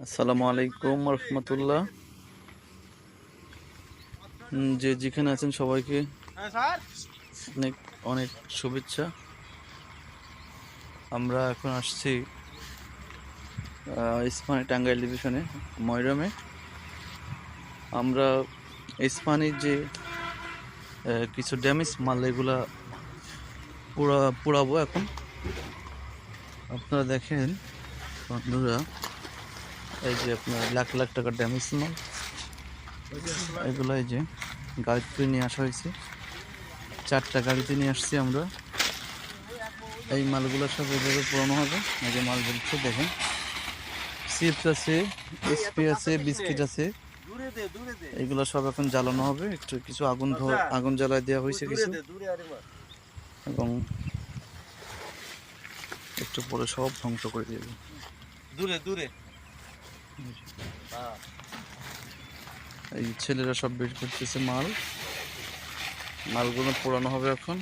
আসসালামু আলাইকুম রহমতুল্লাহ। যে যেখানে আছেন সবাইকে অনেক অনেক শুভেচ্ছা। আমরা এখন আসছি ইস্পানি টাঙ্গাইল ডিভিশনে ময়রামে। আমরা ইস্পানির যে কিছু ড্যামেজ মাল এগুলা পোড়াবো এখন। আপনারা দেখেন বন্ধুরা, এই যে আপনার লাখ লাখ টাকার ড্যামেজ মাল এগুলো এই যে গাড়িতে নিয়ে আসা হয়েছে। 4টা গাড়িতে নিয়ে আসছি আমরা। এই মালগুলো সব এভাবে পোড়ানো হবে। এই যে মাল বলছে দেখেন, চিপস আছে, এসপি আছে, বিস্কিট আছে, এগুলো সব এখন জ্বালানো হবে। একটু কিছু আগুন জ্বালায় দেওয়া হয়েছে কিছু, এবং একটু পরে সব ধ্বংস করে দেবে। এই ছেলেরা সব বের করতেছে মালগুলো পোড়ানো হবে এখন।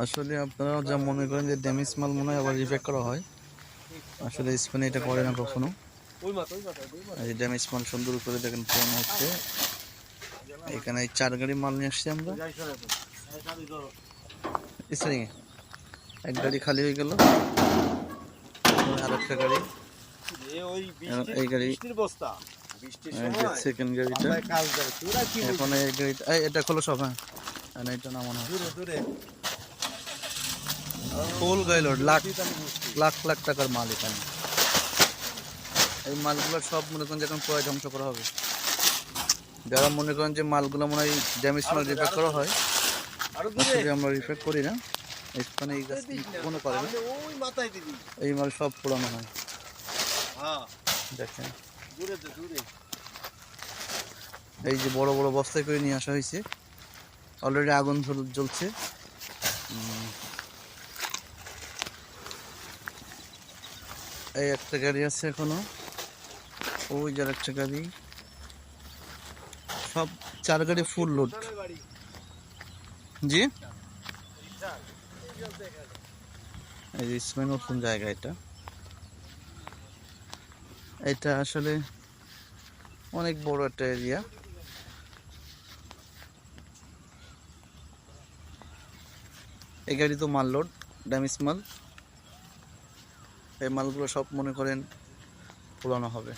আসলে আপনারা যা মনে করেন যে ড্যামেজ মাল মনে হয় আবার রিপেয়ার করা হয়, আসলে স্পেনে এটা করে না কখনো। এই ড্যামেজ মাল সুন্দর করে দেখেন পোড়ানো হচ্ছে। এখানে 4 গাড়ি মাল নিয়ে আসছি আমরা। এক গাড়ি খালি হয়ে গেল, আর একটা গাড়ি, এই গাড়ি সেকেন্ড গাড়িটা। এখন এই গাড়িটা এটা খোলো সব। হ্যাঁ, এটা নামানো ফুল গাড়ি লোড, লাখ লাখ লাখ টাকার মাল এখানে। এই মালগুলো সব মনে করেন যখন পরে ধ্বংস করা হবে। যারা মনে করেন যে মালগুলো মনে হয় ড্যামেজ মাল রিপেয়ার করা হয়, আমরা রিপেয়ার করি না। এখানে এই গাছ কোনো করে না, এই মাল সব পোড়ানো হয়। দেখেন এই যে বড় বড় বস্তায় করে নিয়ে আসা হয়েছে। অলরেডি আগুন জ্বলছে। এই একটা গাড়ি আছে এখনো, ওই যার একটা গাড়ি, সব 4 গাড়ি ফুল লোড। জি, এই যে ইসমাইল নতুন জায়গা এটা আসলে অনেক বড় একটা এরিয়া। এই গাড়ি তো মাল লোড, ড্যামেজ মাল। এই মালগুলো সব মনে করেন পোড়ানো হবে।